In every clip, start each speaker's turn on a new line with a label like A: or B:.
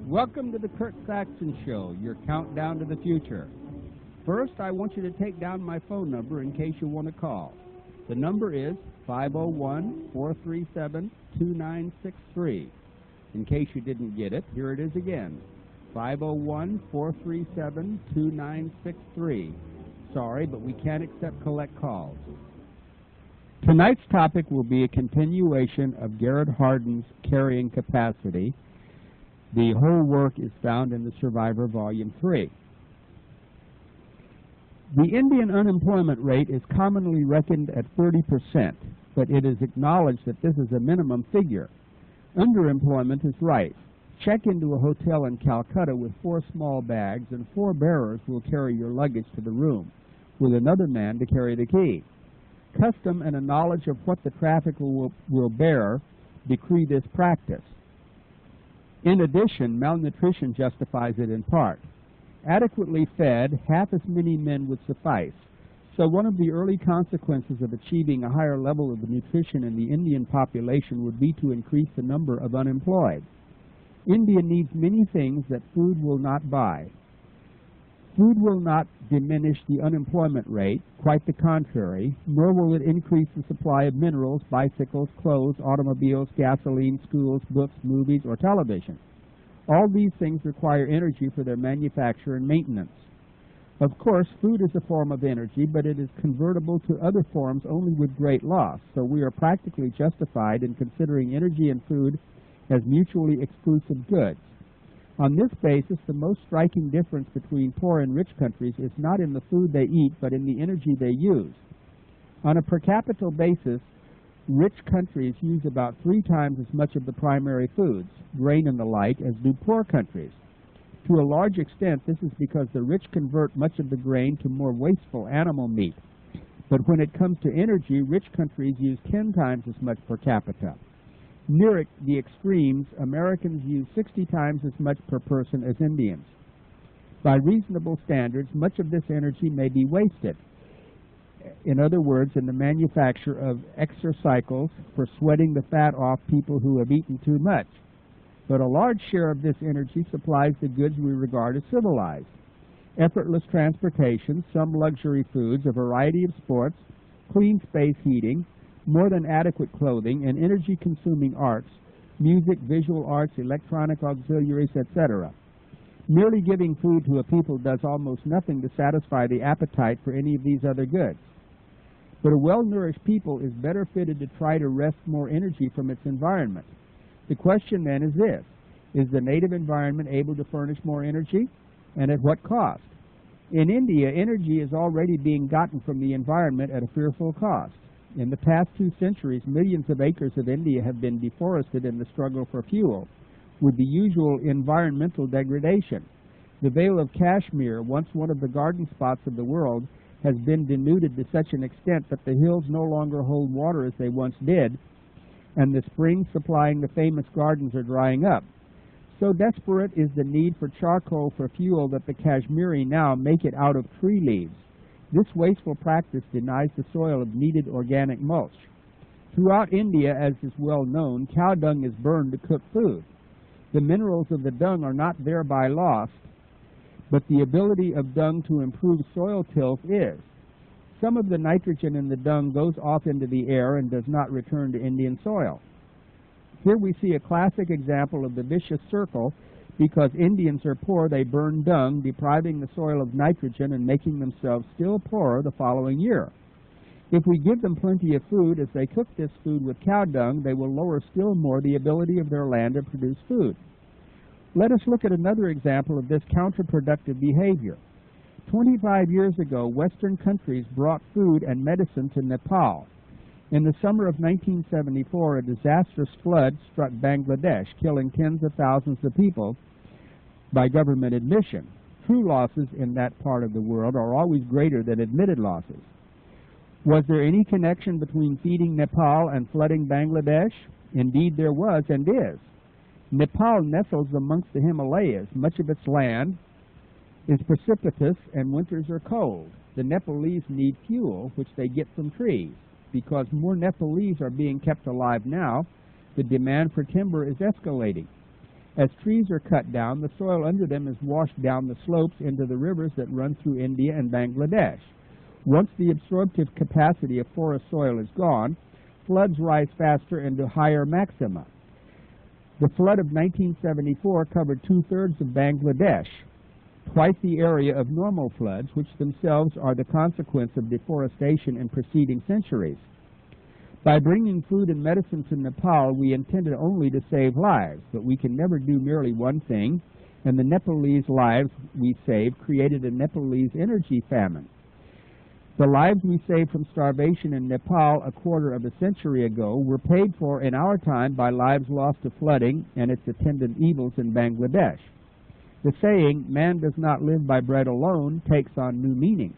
A: Welcome to the Kurt Saxon Show, your countdown to the future. First, I want you to take down my phone number in case you want to call. The number is 501-437-2963. In case you didn't get it, here it is again, 501-437-2963. Sorry, but we can't accept collect calls. Tonight's topic will be a continuation of Garrett Hardin's Carrying Capacity. The whole work is found in the Survivor Volume 3. The Indian unemployment rate is commonly reckoned at 30%, but it is acknowledged that this is a minimum figure. Underemployment is rife. Check into a hotel in Calcutta with 4 small bags, and 4 bearers will carry your luggage to the room, with another man to carry the key. Custom and a knowledge of what the traffic will bear decree this practice. In addition, malnutrition justifies it in part. Adequately fed, half as many men would suffice. So one of the early consequences of achieving a higher level of nutrition in the Indian population would be to increase the number of unemployed. India needs many things that food will not buy. Food will not diminish the unemployment rate, quite the contrary, nor will it increase the supply of minerals, bicycles, clothes, automobiles, gasoline, schools, books, movies, or television. All these things require energy for their manufacture and maintenance. Of course, food is a form of energy, but it is convertible to other forms only with great loss, so we are practically justified in considering energy and food as mutually exclusive goods. On this basis, the most striking difference between poor and rich countries is not in the food they eat, but in the energy they use. On a per capita basis, rich countries use about 3 times as much of the primary foods, grain and the like, as do poor countries. To a large extent, this is because the rich convert much of the grain to more wasteful animal meat. But when it comes to energy, rich countries use 10 times as much per capita. Near the extremes, Americans use 60 times as much per person as Indians. By reasonable standards, much of this energy may be wasted. In other words, in the manufacture of exercycles for sweating the fat off people who have eaten too much. But a large share of this energy supplies the goods we regard as civilized. Effortless transportation, some luxury foods, a variety of sports, clean space heating, more than adequate clothing, and energy-consuming arts, music, visual arts, electronic auxiliaries, etc. Merely giving food to a people does almost nothing to satisfy the appetite for any of these other goods. But a well-nourished people is better fitted to try to wrest more energy from its environment. The question then is this: is the native environment able to furnish more energy, and at what cost? In India, energy is already being gotten from the environment at a fearful cost. In the past 2 centuries, millions of acres of India have been deforested in the struggle for fuel, with the usual environmental degradation. The Vale of Kashmir, once one of the garden spots of the world, has been denuded to such an extent that the hills no longer hold water as they once did, and the springs supplying the famous gardens are drying up. So desperate is the need for charcoal for fuel that the Kashmiri now make it out of tree leaves. This wasteful practice denies the soil of needed organic mulch. Throughout India, as is well known, cow dung is burned to cook food. The minerals of the dung are not thereby lost, but the ability of dung to improve soil tilth is. Some of the nitrogen in the dung goes off into the air and does not return to Indian soil. Here we see a classic example of the vicious circle. Because Indians are poor, they burn dung, depriving the soil of nitrogen and making themselves still poorer the following year. If we give them plenty of food, as they cook this food with cow dung, they will lower still more the ability of their land to produce food. Let us look at another example of this counterproductive behavior. 25 years ago, Western countries brought food and medicine to Nepal. In the summer of 1974, a disastrous flood struck Bangladesh, killing tens of thousands of people by government admission. True losses in that part of the world are always greater than admitted losses. Was there any connection between feeding Nepal and flooding Bangladesh? Indeed there was and is. Nepal nestles amongst the Himalayas. Much of its land is precipitous and winters are cold. The Nepalese need fuel, which they get from trees. Because more Nepalese are being kept alive now, the demand for timber is escalating. As trees are cut down, the soil under them is washed down the slopes into the rivers that run through India and Bangladesh. Once the absorptive capacity of forest soil is gone, floods rise faster into higher maxima. The flood of 1974 covered 2/3 of Bangladesh, twice the area of normal floods, which themselves are the consequence of deforestation in preceding centuries. By bringing food and medicine to Nepal, we intended only to save lives, but we can never do merely one thing, and the Nepalese lives we saved created a Nepalese energy famine. The lives we saved from starvation in Nepal a quarter of a century ago were paid for in our time by lives lost to flooding and its attendant evils in Bangladesh. The saying, "Man does not live by bread alone," takes on new meaning.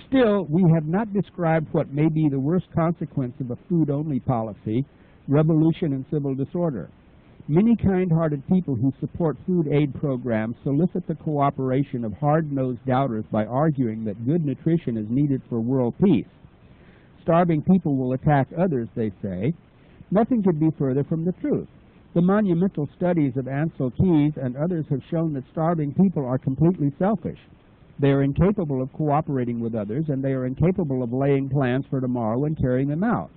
A: Still, we have not described what may be the worst consequence of a food-only policy, revolution and civil disorder. Many kind-hearted people who support food aid programs solicit the cooperation of hard-nosed doubters by arguing that good nutrition is needed for world peace. Starving people will attack others, they say. Nothing could be further from the truth. The monumental studies of Ansel Keys and others have shown that starving people are completely selfish. They are incapable of cooperating with others, and they are incapable of laying plans for tomorrow and carrying them out.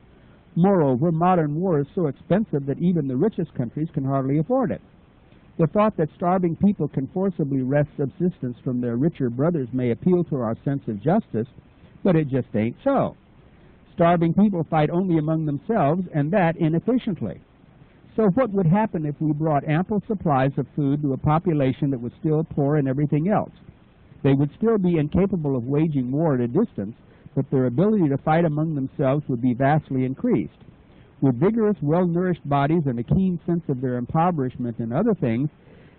A: Moreover, modern war is so expensive that even the richest countries can hardly afford it. The thought that starving people can forcibly wrest subsistence from their richer brothers may appeal to our sense of justice, but it just ain't so. Starving people fight only among themselves, and that inefficiently. So what would happen if we brought ample supplies of food to a population that was still poor in everything else? They would still be incapable of waging war at a distance, but their ability to fight among themselves would be vastly increased. With vigorous, well-nourished bodies and a keen sense of their impoverishment and other things,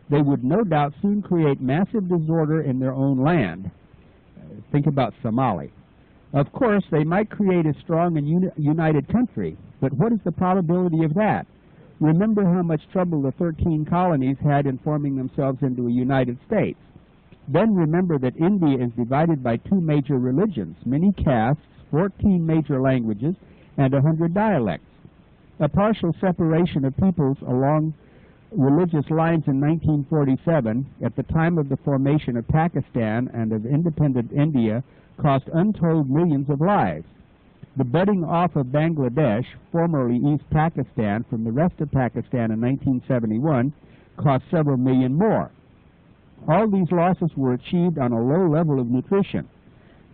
A: they would no doubt soon create massive disorder in their own land. Think about Somali. Of course, they might create a strong and united country, but what is the probability of that? Remember how much trouble the 13 colonies had in forming themselves into a United States. Then remember that India is divided by 2 major religions, many castes, 14 major languages, and 100 dialects. A partial separation of peoples along religious lines in 1947, at the time of the formation of Pakistan and of independent India, cost untold millions of lives. The budding off of Bangladesh, formerly East Pakistan, from the rest of Pakistan in 1971, cost several million more. All these losses were achieved on a low level of nutrition.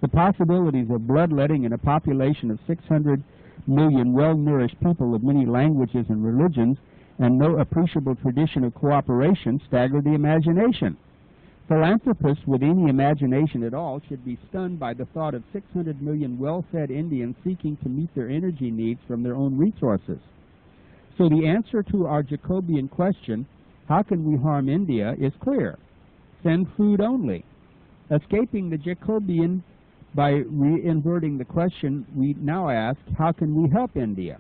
A: The possibilities of bloodletting in a population of 600 million well-nourished people of many languages and religions and no appreciable tradition of cooperation stagger the imagination. Philanthropists with any imagination at all should be stunned by the thought of 600 million well-fed Indians seeking to meet their energy needs from their own resources. So the answer to our Jacobian question, how can we harm India, is clear. Send food only. Escaping the Jacobian by re-inverting the question, we now ask, how can we help India?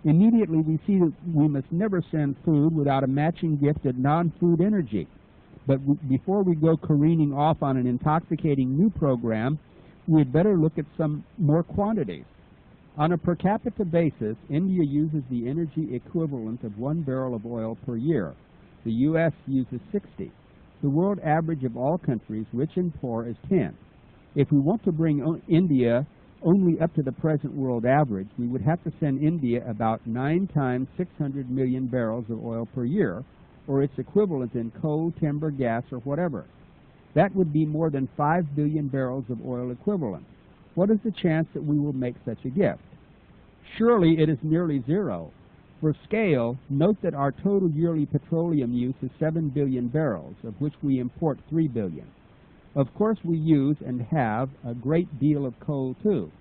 A: Immediately we see that we must never send food without a matching gift of non-food energy. But before we go careening off on an intoxicating new program, we had better look at some more quantities. On a per capita basis, India uses the energy equivalent of 1 barrel of oil per year. The U.S. uses 60. The world average of all countries, rich and poor, is 10. If we want to bring India only up to the present world average, we would have to send India about 9 times 600 million barrels of oil per year, or its equivalent in coal, timber, gas, or whatever. That would be more than 5 billion barrels of oil equivalent. What is the chance that we will make such a gift? Surely it is nearly zero. For scale, note that our total yearly petroleum use is 7 billion barrels, of which we import 3 billion. Of course, we use and have a great deal of coal too,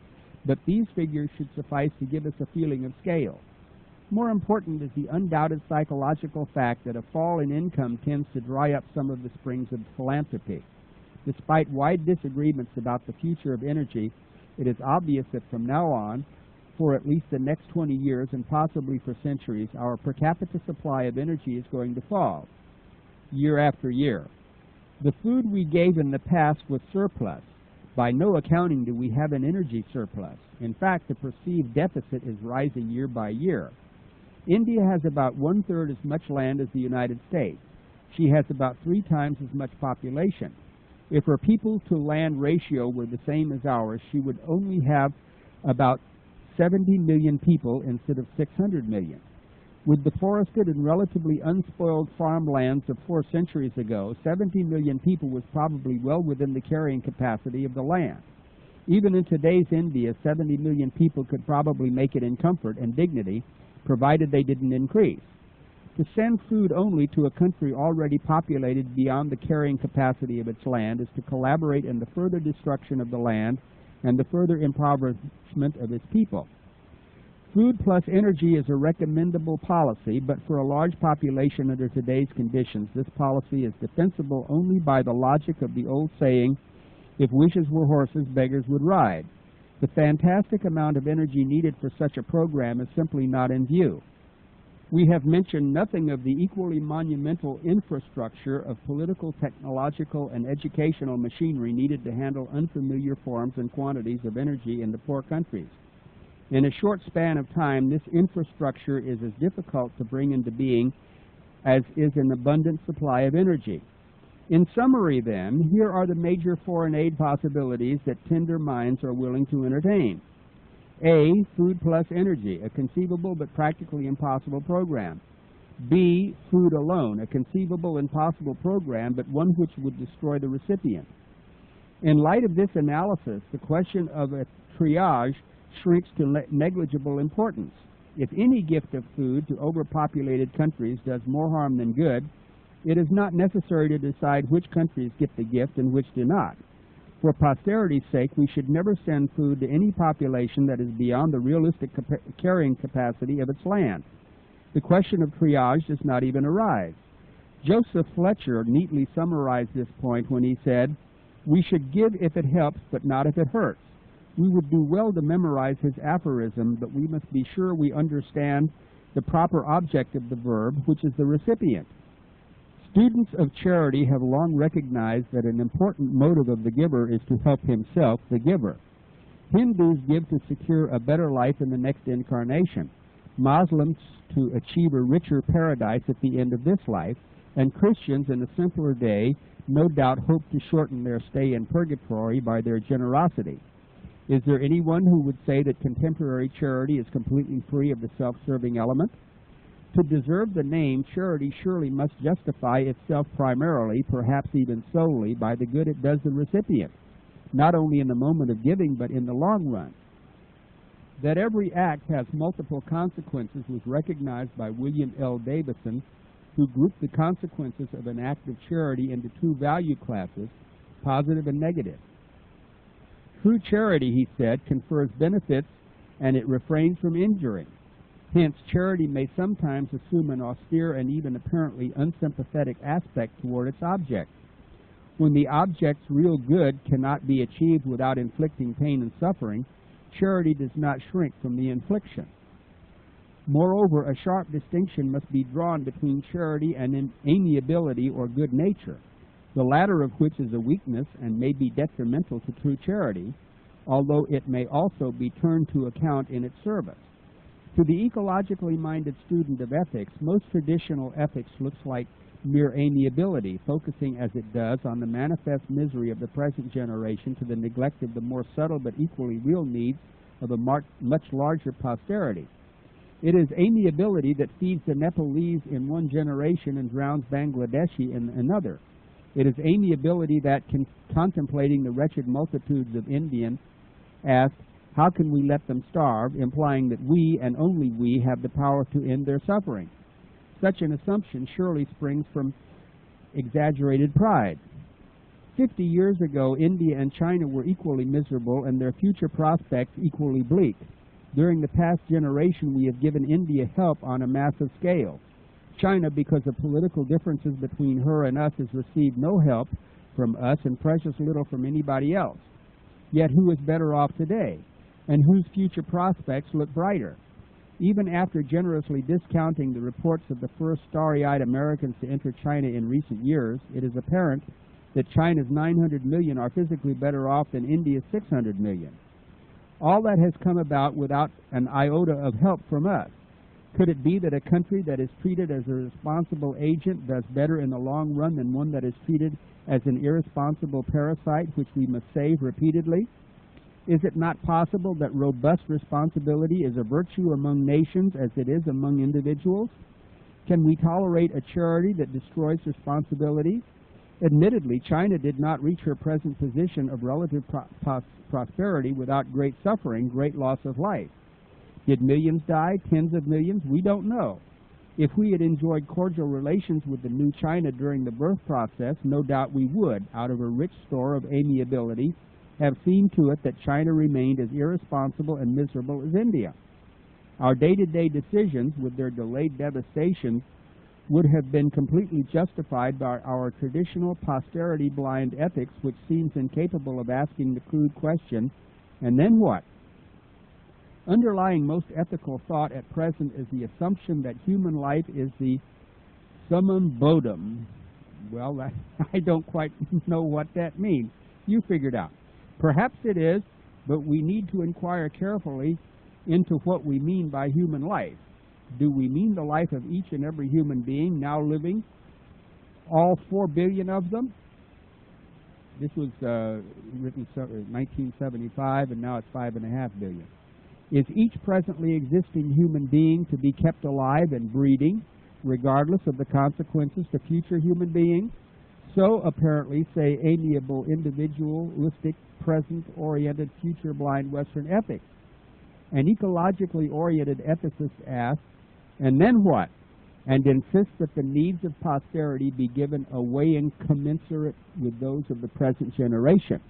A: but these figures should suffice to give us a feeling of scale. More important is the undoubted psychological fact that a fall in income tends to dry up some of the springs of philanthropy. Despite wide disagreements about the future of energy, it is obvious that from now on, for at least the next 20 years and possibly for centuries, our per capita supply of energy is going to fall, year after year. The food we gave in the past was surplus. By no accounting do we have an energy surplus. In fact, the perceived deficit is rising year by year. India has about 1/3 as much land as the United States. She has about 3 times as much population. If her people-to-land ratio were the same as ours, she would only have about 70 million people instead of 600 million. With the forested and relatively unspoiled farmlands of 4 centuries ago, 70 million people was probably well within the carrying capacity of the land. Even in today's India, 70 million people could probably make it in comfort and dignity, provided they didn't increase. To send food only to a country already populated beyond the carrying capacity of its land is to collaborate in the further destruction of the land and the further impoverishment of its people. Food plus energy is a recommendable policy, but for a large population under today's conditions, this policy is defensible only by the logic of the old saying, "If wishes were horses, beggars would ride." The fantastic amount of energy needed for such a program is simply not in view. We have mentioned nothing of the equally monumental infrastructure of political, technological, and educational machinery needed to handle unfamiliar forms and quantities of energy in the poor countries. In a short span of time, this infrastructure is as difficult to bring into being as is an abundant supply of energy. In summary, then, here are the major foreign aid possibilities that tender minds are willing to entertain. A, food plus energy, a conceivable but practically impossible program. B, food alone, a conceivable and possible program, but one which would destroy the recipient. In light of this analysis, the question of a triage shrinks to negligible importance. If any gift of food to overpopulated countries does more harm than good, it is not necessary to decide which countries get the gift and which do not. For posterity's sake, we should never send food to any population that is beyond the realistic carrying capacity of its land. The question of triage does not even arise. Joseph Fletcher neatly summarized this point when he said, "We should give if it helps, but not if it hurts." We would do well to memorize his aphorism, but we must be sure we understand the proper object of the verb, which is the recipient. Students of charity have long recognized that an important motive of the giver is to help himself, the giver. Hindus give to secure a better life in the next incarnation, Muslims to achieve a richer paradise at the end of this life, and Christians in a simpler day no doubt hope to shorten their stay in purgatory by their generosity. Is there anyone who would say that contemporary charity is completely free of the self-serving element? To deserve the name, charity surely must justify itself primarily, perhaps even solely, by the good it does the recipient, not only in the moment of giving, but in the long run. That every act has multiple consequences was recognized by William L. Davison, who grouped the consequences of an act of charity into 2 value classes, positive and negative. True charity, he said, confers benefits and it refrains from injuring. Hence, charity may sometimes assume an austere and even apparently unsympathetic aspect toward its object. When the object's real good cannot be achieved without inflicting pain and suffering, charity does not shrink from the infliction. Moreover, a sharp distinction must be drawn between charity and amiability or good nature, the latter of which is a weakness and may be detrimental to true charity, although it may also be turned to account in its service. To the ecologically minded student of ethics, most traditional ethics looks like mere amiability, focusing as it does on the manifest misery of the present generation to the neglect of the more subtle but equally real needs of a much larger posterity. It is amiability that feeds the Nepalese in one generation and drowns Bangladeshi in another. It is amiability that, contemplating the wretched multitudes of Indians, asked, "How can we let them starve?" implying that we, and only we, have the power to end their suffering. Such an assumption surely springs from exaggerated pride. 50 years ago, India and China were equally miserable and their future prospects equally bleak. During the past generation, we have given India help on a massive scale. China, because of political differences between her and us, has received no help from us and precious little from anybody else. Yet who is better off today, and whose future prospects look brighter? Even after generously discounting the reports of the first starry-eyed Americans to enter China in recent years, it is apparent that China's 900 million are physically better off than India's 600 million. All that has come about without an iota of help from us. Could it be that a country that is treated as a responsible agent does better in the long run than one that is treated as an irresponsible parasite which we must save repeatedly? Is it not possible that robust responsibility is a virtue among nations as it is among individuals? Can we tolerate a charity that destroys responsibility? Admittedly, China did not reach her present position of relative prosperity without great suffering, great loss of life. Did millions die, tens of millions? We don't know. If we had enjoyed cordial relations with the new China during the birth process, no doubt we would, out of a rich store of amiability, have seen to it that China remained as irresponsible and miserable as India. Our day-to-day decisions, with their delayed devastation, would have been completely justified by our traditional posterity-blind ethics, which seems incapable of asking the crude question, and then what? Underlying most ethical thought at present is the assumption that human life is the summum bonum. Well, I don't quite know what that means. You figured out. Perhaps it is, but we need to inquire carefully into what we mean by human life. Do we mean the life of each and every human being now living, all 4 billion of them? This was written in 1975, and now it's 5.5 billion. Is each presently existing human being to be kept alive and breeding, regardless of the consequences to future human beings? So, apparently, say amiable, individualistic, present-oriented, future-blind Western ethics. An ecologically oriented ethicist asks, and then what? And insists that the needs of posterity be given a weighing commensurate with those of the present generation.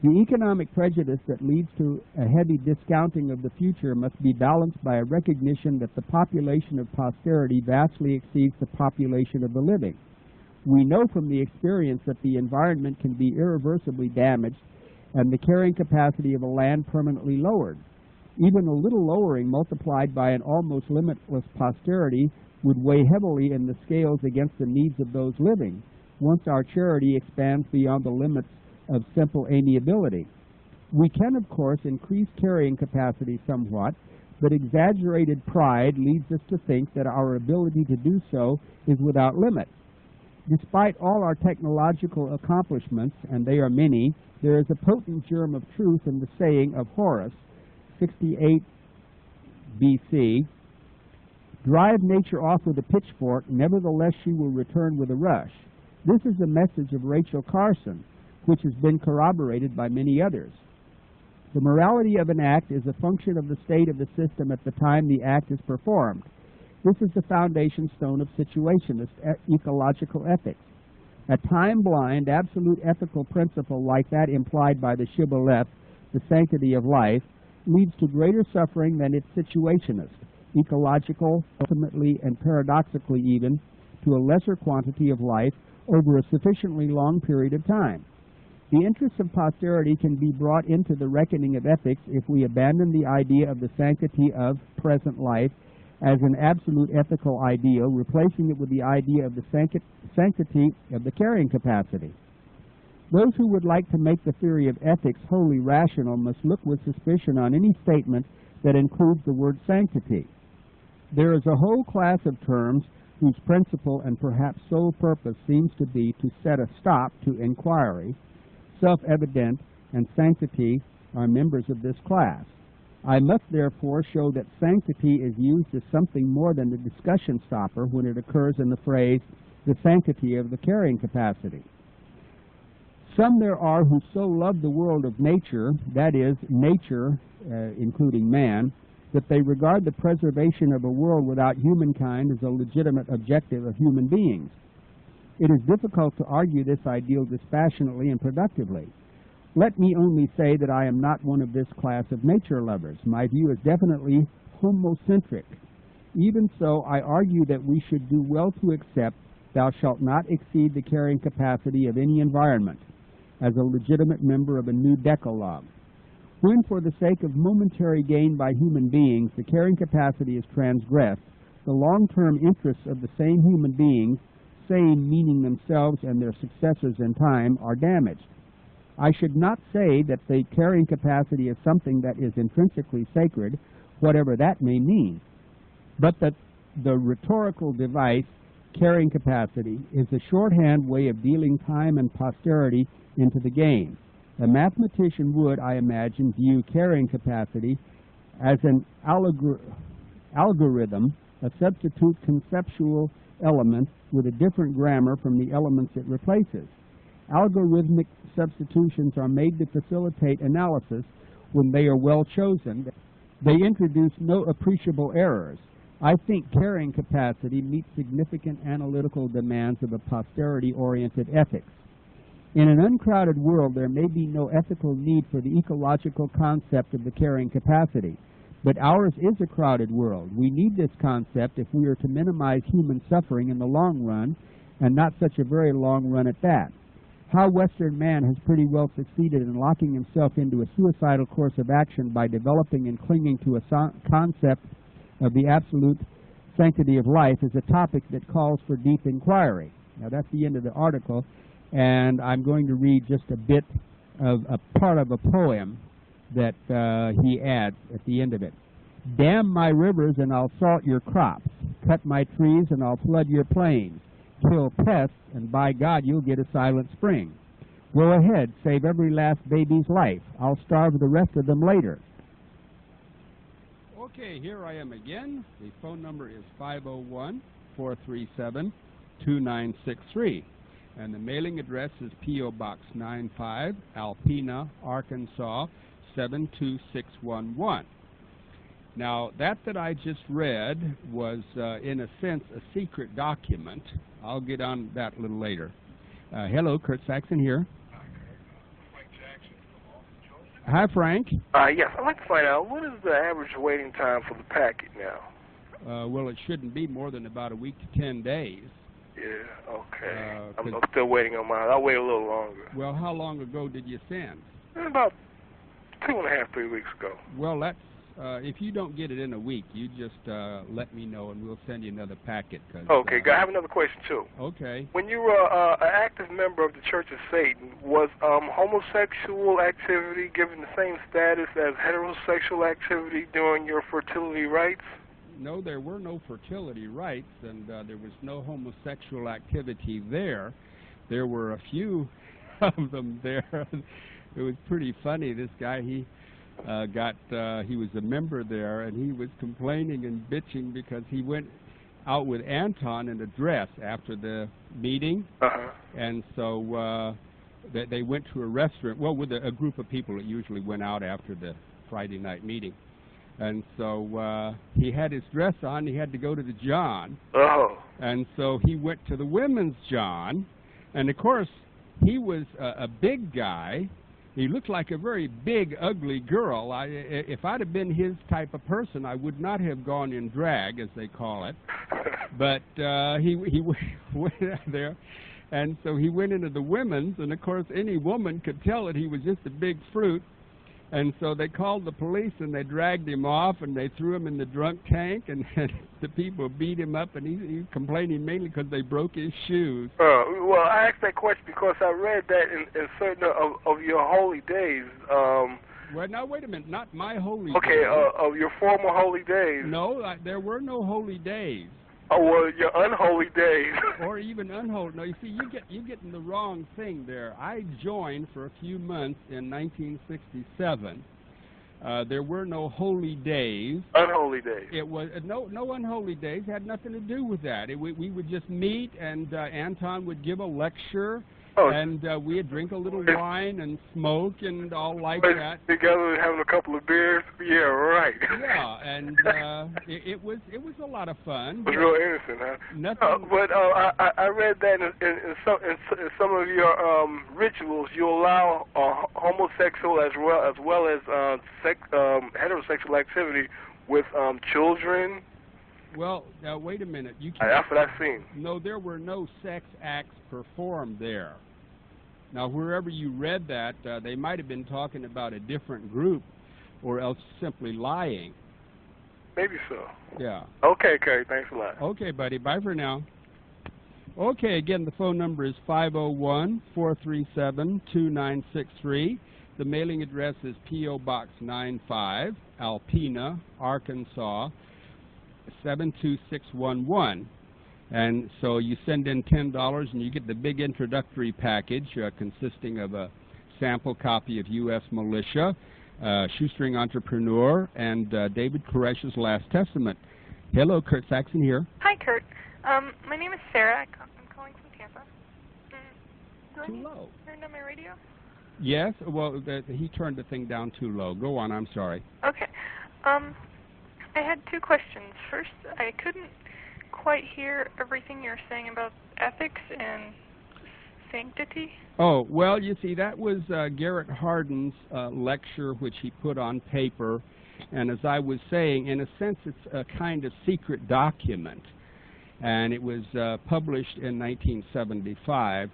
A: The economic prejudice that leads to a heavy discounting of the future must be balanced by a recognition that the population of posterity vastly exceeds the population of the living. We know from the experience that the environment can be irreversibly damaged and the carrying capacity of a land permanently lowered. Even a little lowering multiplied by an almost limitless posterity would weigh heavily in the scales against the needs of those living, once our charity expands beyond the limits of simple amiability. We can, of course, increase carrying capacity somewhat, but exaggerated pride leads us to think that our ability to do so is without limit. Despite all our technological accomplishments, and they are many, there is a potent germ of truth in the saying of Horace, 68 BC, "Drive nature off with a pitchfork, nevertheless she will return with a rush." This is the message of Rachel Carson, which has been corroborated by many others. The morality of an act is a function of the state of the system at the time the act is performed. This is the foundation stone of situationist ecological ethics. A time-blind, absolute ethical principle like that implied by the shibboleth, the sanctity of life, leads to greater suffering than its situationist, ecological, ultimately and paradoxically even, to a lesser quantity of life over a sufficiently long period of time. The interests of posterity can be brought into the reckoning of ethics if we abandon the idea of the sanctity of present life as an absolute ethical ideal, replacing it with the idea of the sanctity of the carrying capacity. Those who would like to make the theory of ethics wholly rational must look with suspicion on any statement that includes the word sanctity. There is a whole class of terms whose principal and perhaps sole purpose seems to be to set a stop to inquiry. Self-evident and sanctity are members of this class. I must therefore show that sanctity is used as something more than a discussion stopper when it occurs in the phrase, the sanctity of the carrying capacity. Some there are who so love the world of nature, that is, nature, including man, that they regard the preservation of a world without humankind as a legitimate objective of human beings. It is difficult to argue this ideal dispassionately and productively. Let me only say that I am not one of this class of nature lovers. My view is definitely homocentric. Even so, I argue that we should do well to accept thou shalt not exceed the carrying capacity of any environment as a legitimate member of a new decalogue. When, for the sake of momentary gain by human beings, the carrying capacity is transgressed, the long-term interests of the same human beings, same meaning themselves and their successors in time, are damaged. I should not say that the carrying capacity is something that is intrinsically sacred, whatever that may mean. but that the rhetorical device, carrying capacity, is a shorthand way of dealing time and posterity into the game. A mathematician would, I imagine, view carrying capacity as an algorithm, a substitute conceptual element with a different grammar from the elements it replaces. Algorithmic substitutions are made to facilitate analysis when they are well chosen. They introduce no appreciable errors. I think carrying capacity meets significant analytical demands of a posterity-oriented ethics. In an uncrowded world, there may be no ethical need for the ecological concept of the carrying capacity. But ours is a crowded world. We need this concept if we are to minimize human suffering in the long run, and not such a very long run at that. How Western man has pretty well succeeded in locking himself into a suicidal course of action by developing and clinging to a concept of the absolute sanctity of life is a topic that calls for deep inquiry. Now that's the end of the article, and I'm going to read just a bit of a part of a poem that he adds at the end of it. Dam my rivers and I'll salt your crops. Cut my trees and I'll flood your plains. Kill pests and by God you'll get a silent spring. Go ahead, save every last baby's life. I'll starve the rest of them later. Okay, here I am again. The phone number is 501-437-2963. And the mailing address is P.O. Box 95, Alpena, Arkansas, 72611. Now, that I just read was, in a sense, a secret document. I'll get on that a little later. Hello, Kurt Saxon here. Hi, Frank.
B: Yes, I'd like to find out, what is the average waiting time for the packet now?
A: Well, it shouldn't be more than about a week to 10 days.
B: Yeah, okay. I'm still waiting on mine. I'll wait a little longer.
A: Well, how long ago did you send?
B: About 2.5, 3 weeks ago.
A: Well, that's, if you don't get it in a week, you just let me know and we'll send you another packet.
B: Okay, I have another question too.
A: Okay.
B: When you were an active member of the Church of Satan, was homosexual activity given the same status as heterosexual activity during your fertility rites?
A: No, there were no fertility rites, and there was no homosexual activity there. There were a few of them there. It was pretty funny. This guy, he was a member there, and he was complaining and bitching because he went out with Anton in a dress after the meeting, and so they went to a restaurant, well, with a group of people that usually went out after the Friday night meeting. And so he had his dress on. He had to go to the John.
B: Oh.
A: And so he went to the women's John. And, of course, he was a big guy. He looked like a very big, ugly girl. If I'd have been his type of person, I would not have gone in drag, as they call it. But he went out there. And so he went into the women's. And, of course, any woman could tell that he was just a big fruit. And so they called the police, and they dragged him off, and they threw him in the drunk tank, and the people beat him up, and he's complaining mainly because they broke his shoes.
B: Well, I asked that question because I read that in certain of your holy days.
A: Well, now, wait a minute. Not my holy days.
B: Okay, of your former holy days.
A: No, there were no holy days.
B: Oh, well, your unholy days.
A: Or even unholy. No, you see, you're getting the wrong thing there. I joined for a few months in 1967. There were no holy days.
B: Unholy days.
A: It was no unholy days. Had nothing to do with that. We would just meet, and Anton would give a lecture. Oh. And we'd drink a little wine and smoke and all like that.
B: Together having a couple of beers? Yeah, right.
A: Yeah, and it was a lot of fun.
B: It was real innocent, huh?
A: Nothing.
B: But I read that in some of your rituals, you allow homosexual as well as heterosexual activity with children.
A: Well, now wait a minute. You can't.
B: That's what I've seen.
A: No, there were no sex acts performed there. Now, wherever you read that, they might have been talking about a different group, or else simply lying.
B: Maybe so.
A: Yeah.
B: Okay, Kerry. Thanks a lot.
A: Okay, buddy. Bye for now. Okay, again, the phone number is 501-437-2963. The mailing address is P.O. Box 95, Alpena, Arkansas, 72611. And so you send in $10 and you get the big introductory package consisting of a sample copy of U.S. Militia, Shoestring Entrepreneur, and David Koresh's Last Testament. Hello, Kurt Saxon here.
C: Hi, Kurt. My name is Sarah. I'm calling from Tampa. Do I need to turn on my radio?
A: Yes. Well, he turned the thing down too low. Go on. I'm sorry.
C: Okay. I had two questions. First, I couldn't quite hear everything you're saying about ethics and sanctity.
A: Oh, well, you see, that was Garrett Hardin's lecture, which he put on paper. And as I was saying, in a sense, it's a kind of secret document. And it was published in 1975.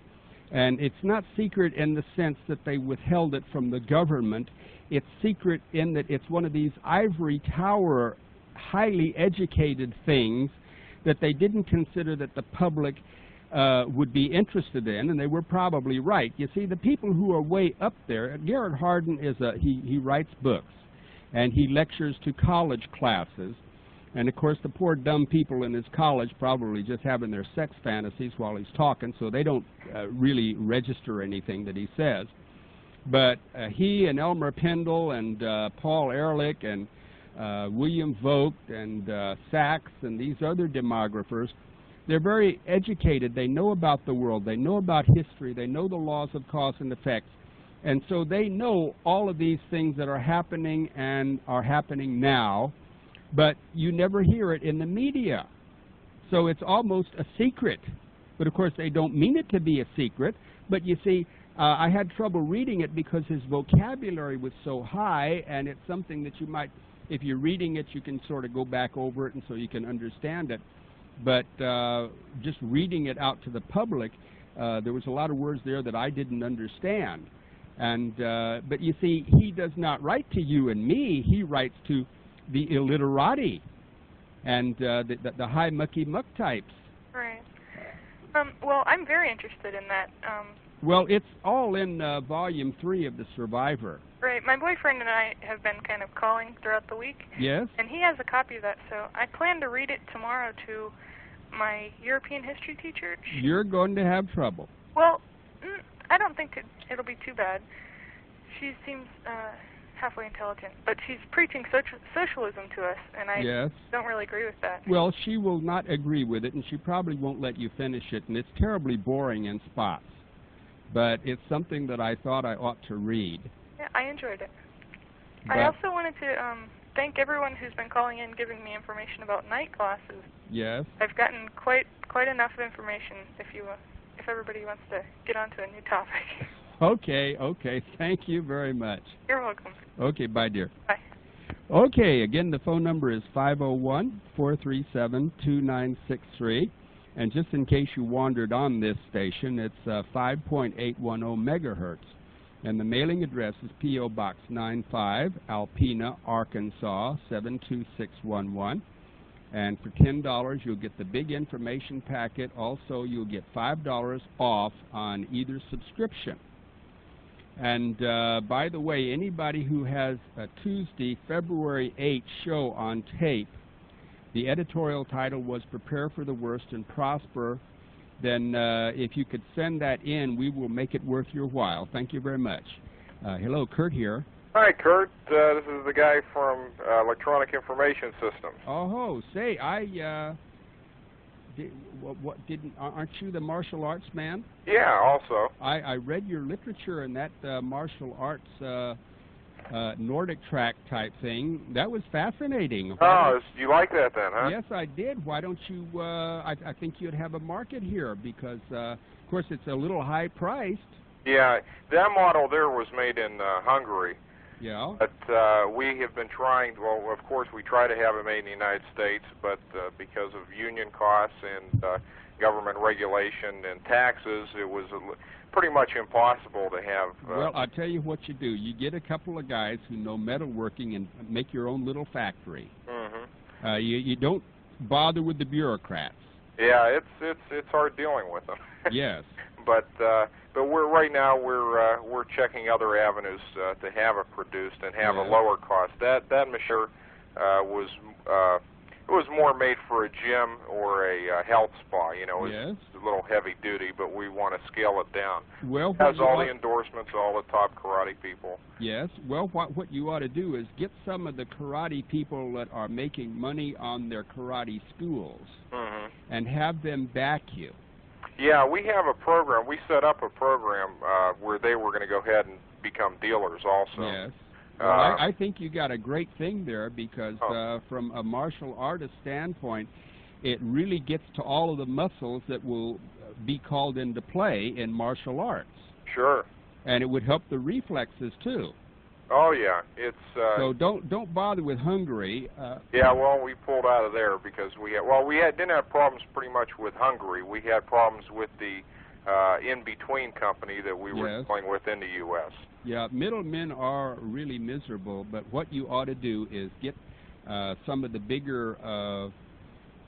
A: And it's not secret in the sense that they withheld it from the government. It's secret in that it's one of these ivory tower, highly educated things that they didn't consider that the public would be interested in, and they were probably right. You see, the people who are way up there, Garrett Hardin is he writes books, and he lectures to college classes, and of course the poor dumb people in his college probably just having their sex fantasies while he's talking, so they don't really register anything that he says. But he and Elmer Pendle and Paul Ehrlich and William Vogt and Sachs and these other demographers, they're very educated. They know about the world. They know about history. They know the laws of cause and effect. And so they know all of these things that are happening and are happening now, but you never hear it in the media. So it's almost a secret. But of course they don't mean it to be a secret. But you see, I had trouble reading it because his vocabulary was so high, and it's something that you might, if you're reading it, you can sort of go back over it and so you can understand it. But just reading it out to the public, there was a lot of words there that I didn't understand. And but you see, he does not write to you and me. He writes to the illiterati and the high mucky-muck types.
C: Right. Well, I'm very interested in that.
A: Well, it's all in Volume 3 of The Survivor.
C: Right. My boyfriend and I have been kind of calling throughout the week.
A: Yes?
C: And he has a copy of that, so I plan to read it tomorrow to my European history teacher.
A: You're going to have trouble.
C: Well, I don't think it'll be too bad. She seems halfway intelligent, but she's preaching socialism to us, and I don't really agree with that.
A: Well, she will not agree with it, and she probably won't let you finish it, and it's terribly boring in spots. But it's something that I thought I ought to read.
C: Yeah, I enjoyed it. But I also wanted to thank everyone who's been calling in giving me information about night classes.
A: Yes.
C: I've gotten quite enough information if everybody wants to get onto a new topic.
A: Okay. Thank you very much.
C: You're welcome.
A: Okay, bye, dear.
C: Bye.
A: Okay, again, the phone number is 501-437-2963. And just in case you wandered on this station, it's 5.810 megahertz. And the mailing address is P.O. Box 95, Alpena, Arkansas, 72611. And for $10, you'll get the big information packet. Also, you'll get $5 off on either subscription. And by the way, anybody who has a Tuesday, February 8th show on tape, the editorial title was Prepare for the Worst and Prosper. Then if you could send that in, we will make it worth your while. Thank you very much. Hello, Kurt here.
D: Hi, Kurt. This is the guy from Electronic Information Systems.
A: Oh, say, aren't you the martial arts man?
D: Yeah, also.
A: I read your literature in that martial arts Nordic track type thing. That was fascinating.
D: Oh, you like that then, huh?
A: Yes, I did. Why don't you, I think you'd have a market here because, of course, it's a little high priced.
D: Yeah, that model there was made in Hungary.
A: Yeah.
D: But we have been trying, well, of course, we try to have it made in the United States, but because of union costs and government regulation and taxes, it was pretty much impossible to have.
A: Well, I'll tell you what you do. You get a couple of guys who know metalworking and make your own little factory. Mm-hmm. You don't bother with the bureaucrats.
D: Yeah, it's hard dealing with them.
A: Yes.
D: But right now we're checking other avenues to have it produced and have a lower cost. That machine was It was more made for a gym or a health spa. You know,
A: yes.
D: It's a little heavy duty, but we want to scale it down.
A: Well,
D: it has all the endorsements, all the top karate people.
A: Yes. Well, what you ought to do is get some of the karate people that are making money on their karate schools and have them back you.
D: Yeah, we have a program. We set up a program where they were going to go ahead and become dealers also.
A: Yes. Well, I think you got a great thing there because from a martial artist standpoint, it really gets to all of the muscles that will be called into play in martial arts.
D: Sure.
A: And it would help the reflexes too.
D: Oh yeah, it's.
A: So don't bother with Hungary.
D: Yeah, well, we pulled out of there because didn't have problems pretty much with Hungary. We had problems with the in-between company that we were dealing with in the U.S.
A: Yeah, middlemen are really miserable, but what you ought to do is get some of the bigger,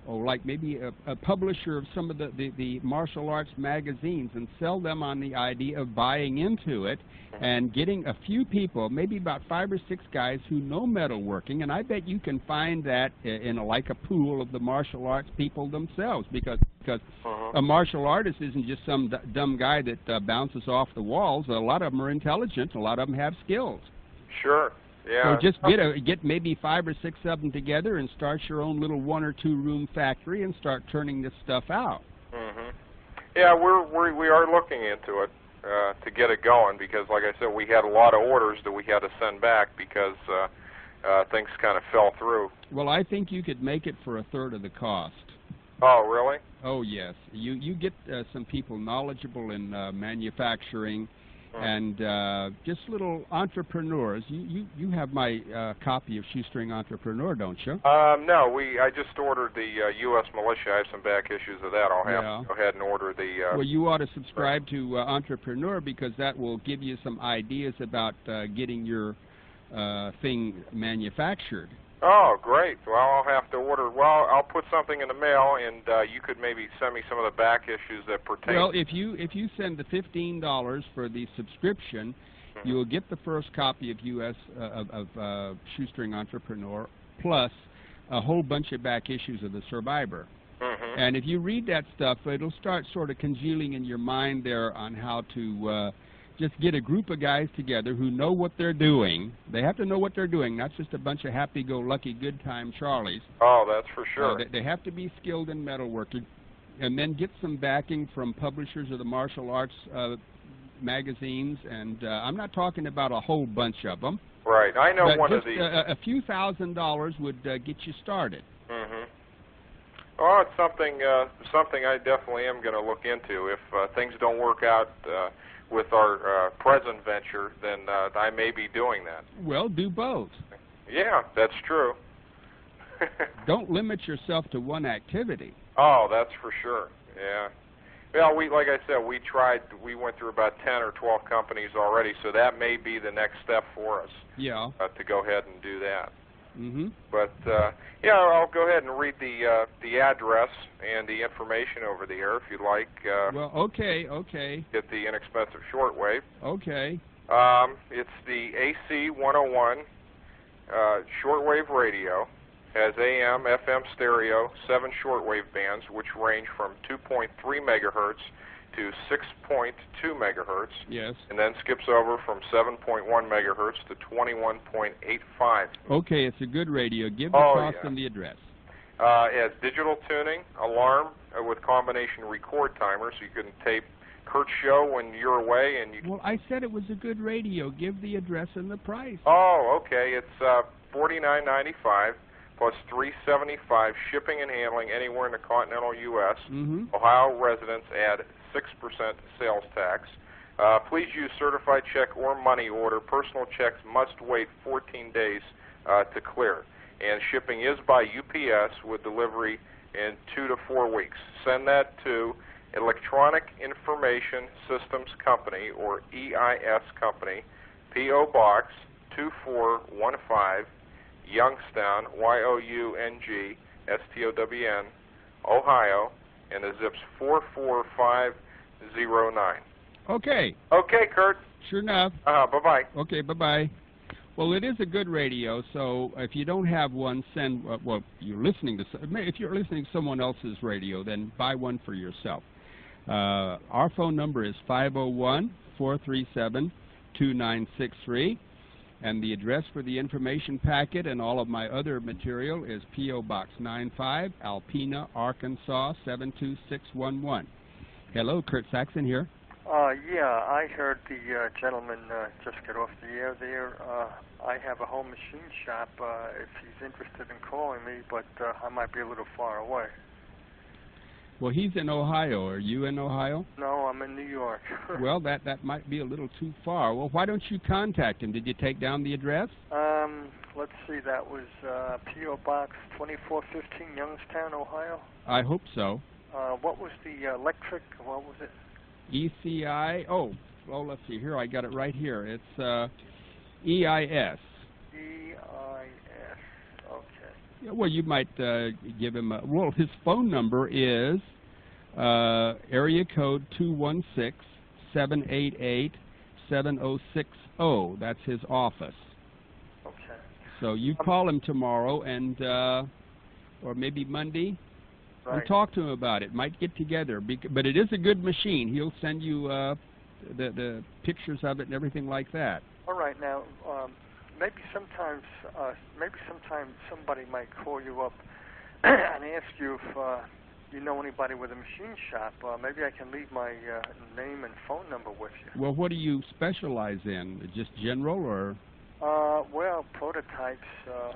A: like maybe a publisher of some of the martial arts magazines and sell them on the idea of buying into it and getting a few people, maybe about 5 or 6 guys who know metalworking, and I bet you can find that in like a pool of the martial arts people themselves, because a martial artist isn't just some dumb guy that bounces off the walls. A lot of them are intelligent. A lot of them have skills.
D: Sure. Yeah.
A: So just get maybe 5 or 6 of them together and start your own little 1 or 2 room factory and start turning this stuff out.
D: Yeah, we are looking into it to get it going because, like I said, we had a lot of orders that we had to send back because things kind of fell through.
A: Well, I think you could make it for 1/3 of the cost.
D: Oh, really?
A: Oh, yes. You get some people knowledgeable in manufacturing and just little entrepreneurs. You have my copy of Shoestring Entrepreneur, don't you?
D: No, I just ordered the U.S. Militia. I have some back issues of that. I'll have to go ahead and order the...
A: well, you ought to subscribe to Entrepreneur because that will give you some ideas about getting your thing manufactured.
D: Oh, great. Well, I'll have to order. Well, I'll put something in the mail, and you could maybe send me some of the back issues that pertain.
A: Well, if you send the $15 for the subscription, you will get the first copy of Shoestring Entrepreneur plus a whole bunch of back issues of The Survivor. And if you read that stuff, it'll start sort of congealing in your mind there on how to just get a group of guys together who know what they're doing. They have to know what they're doing, not just a bunch of happy-go-lucky good-time Charlies.
D: Oh, that's for sure.
A: They have to be skilled in metalworking, and then get some backing from publishers of the martial arts magazines. And I'm not talking about a whole bunch of them.
D: Right. I know
A: but
D: one
A: just,
D: of these.
A: A few $1,000s would get you started.
D: Oh, it's something I definitely am going to look into. If things don't work out with our present venture, then I may be doing that.
A: Well, do both.
D: Yeah, that's true.
A: Don't limit yourself to one activity.
D: Oh, that's for sure. Yeah. Well, like I said, we went through about 10 or 12 companies already, so that may be the next step for us.
A: Yeah.
D: To go ahead and do that.
A: But
D: yeah, I'll go ahead and read the address and the information over the air if you'd like.
A: Well, okay.
D: Get the inexpensive shortwave.
A: Okay.
D: It's the AC 101 shortwave radio. Has AM, FM stereo, 7 shortwave bands, which range from 2.3 megahertz to 6.2 megahertz.
A: Yes. And
D: then skips over from 7.1 megahertz to 21.85.
A: Okay, it's a good radio. Give the cost and the address.
D: It has digital tuning, alarm with combination record timer, so you can tape Kurt's show when you're away. And you.
A: Well, I said it was a good radio. Give the address and the price.
D: Oh, okay. It's $49.95 plus $3.75 shipping and handling anywhere in the continental U.S. Ohio residents add 6% sales tax. Please use certified check or money order. Personal checks must wait 14 days to clear. And shipping is by UPS with delivery in 2 to 4 weeks. Send that to Electronic Information Systems Company, or EIS Company, P.O. Box 2415, Youngstown, YOUNGSTOWN, Ohio, and the zip's 44509.
A: Okay.
D: Okay, Kurt.
A: Sure enough.
D: Bye-bye.
A: Okay, bye-bye. Well, it is a good radio, so if you don't have one, send, well, if you're listening to someone else's radio, then buy one for yourself. Our phone number is 501-437-2963, and the address for the information packet and all of my other material is P.O. Box 95, Alpena, Arkansas 72611. Hello, Kurt Saxon here.
E: Yeah, I heard the gentleman just get off the air there. I have a home machine shop if he's interested in calling me, but I might be a little far away.
A: Well, he's in Ohio. Are you in Ohio?
E: No, I'm in New York.
A: Well, that might be a little too far. Well, why don't you contact him? Did you take down the address?
E: Let's see, that was P.O. Box 2415, Youngstown, Ohio?
A: I hope so.
E: What was the electric, what was it?
A: ECI, well, let's see, here, I got it right here. It's EIS.
E: EIS, okay.
A: Yeah, well, you might give him a, well, his phone number is area code 216-788-7060. That's his office.
E: Okay.
A: So you call him tomorrow and, or maybe Monday.
E: Right.
A: And talk to him about it. Might get together, but it is a good machine. He'll send you the pictures of it and everything like that.
E: All right. Now, maybe sometime somebody might call you up and ask you if you know anybody with a machine shop. Maybe I can leave my name and phone number with you.
A: Well, what do you specialize in? Just general or?
E: Well, prototypes.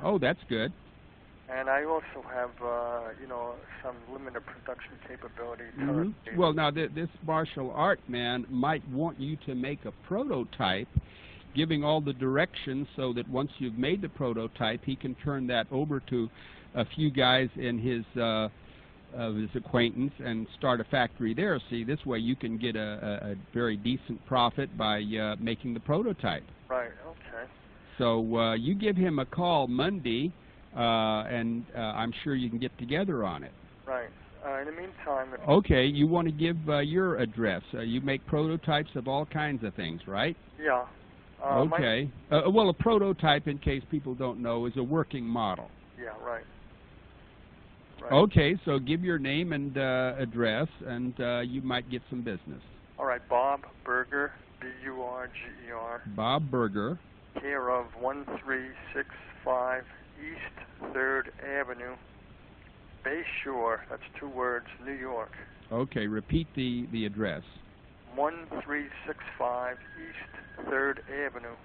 A: Oh, that's good.
E: And I also have, some limited production capability.
A: Mm-hmm. Well, now, this martial art man might want you to make a prototype, giving all the directions so that once you've made the prototype, he can turn that over to a few guys in his acquaintance and start a factory there. See, this way you can get a very decent profit by making the prototype.
E: Right, okay.
A: So you give him a call Monday, and I'm sure you can get together on it.
E: Right. In the meantime...
A: Okay, you want to give your address. You make prototypes of all kinds of things, right?
E: Yeah.
A: Okay. Well, a prototype, in case people don't know, is a working model.
E: Yeah, right.
A: Okay, so give your name and address, and you might get some business.
E: All right, Bob Berger, B-U-R-G-E-R.
A: Bob Berger.
E: Care of 1365 East 3rd Avenue, Bayshore, that's 2 words, New York.
A: Okay, repeat the address.
E: 1365 East 3rd Avenue,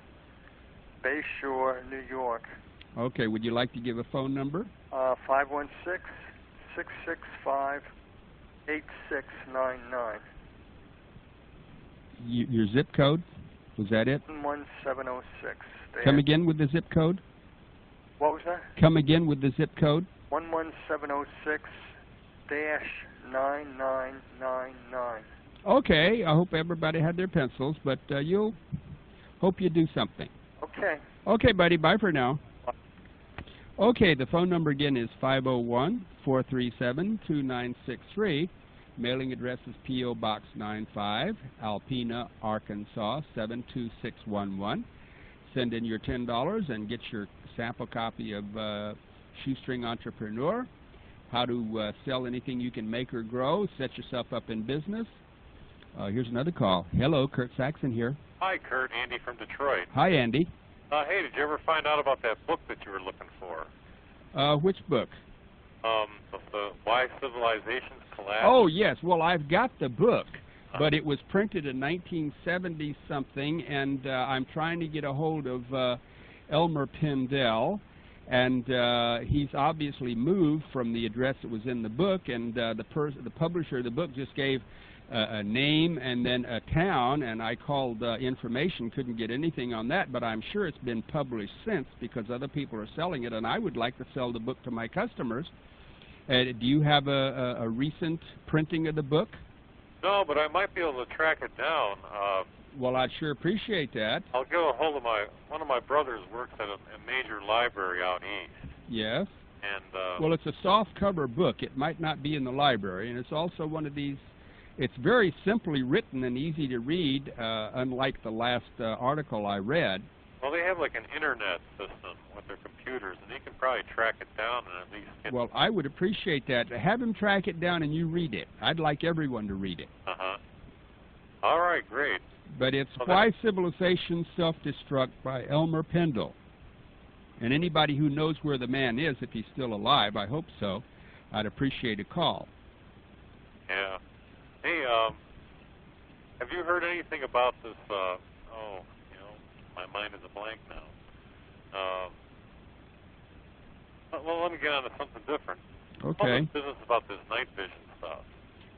E: Bayshore, New York.
A: Okay, would you like to give a phone number?
E: 516-665-8699.
A: Your zip code? Was that it?
E: 11706.
A: Come again with the zip code?
E: What was that?
A: Come again with the zip code?
E: 11706-9999.
A: Okay, I hope everybody had their pencils, but you'll hope you do something.
E: Okay.
A: Okay, buddy, bye for now. Okay, the phone number again is 501-437-2963. Mailing address is P.O. Box 95, Alpena, Arkansas 72611. Send in your $10 and get your sample copy of Shoestring Entrepreneur, how to sell anything you can make or grow, set yourself up in business. Here's another call. Hello, Kurt Saxon here.
F: Hi, Kurt. Andy from Detroit.
A: Hi, Andy.
F: Hey, did you ever find out about that book that you were looking for?
A: Which book?
F: The Why Civilizations Collapse.
A: Oh, yes. Well, I've got the book, but it was printed in 1970-something, and I'm trying to get a hold of Elmer Pindell, and he's obviously moved from the address that was in the book, and the publisher of the book just gave a name and then a town, and I called information, couldn't get anything on that, but I'm sure it's been published since because other people are selling it, and I would like to sell the book to my customers. Do you have a recent printing of the book?
F: No, but I might be able to track it down.
A: Well, I'd sure appreciate that.
F: I'll get a hold of one of my brothers works at a major library out east.
A: Yes.
F: And
A: well, it's a soft cover book. It might not be in the library, and it's also one of these. It's very simply written and easy to read, unlike the last article I read.
F: Well, they have like an internet system with their computers, and they can probably track it down and at least get...
A: Well, I would appreciate that. Have him track it down and you read it. I'd like everyone to read it.
F: Uh-huh. All right, great.
A: But it's Why Civilization Self-Destruct by Elmer Pendle. And anybody who knows where the man is, if he's still alive, I hope so, I'd appreciate a call.
F: Yeah. Hey, have you heard anything about this, my mind is a blank now. Well, let me get on to something different.
A: Okay.
F: All this business about this night vision stuff.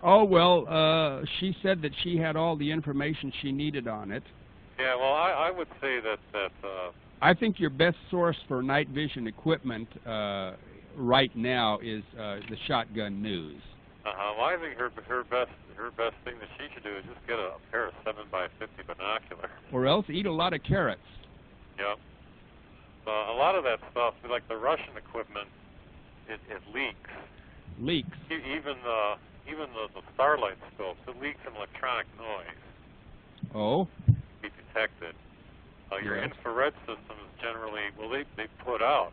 A: Oh, well, she said that she had all the information she needed on it.
F: Yeah, well, I would say that
A: I think your best source for night vision equipment right now is the Shotgun News.
F: Well, I think her best thing that she should do is just get a pair of 7x50 binoculars.
A: Or else eat a lot of carrots.
F: Yep. A lot of that stuff, like the Russian equipment, it leaks.
A: Leaks.
F: Even the starlight scopes, it leaks an electronic noise.
A: Oh.
F: Be detected. Your infrared systems generally, well, they put out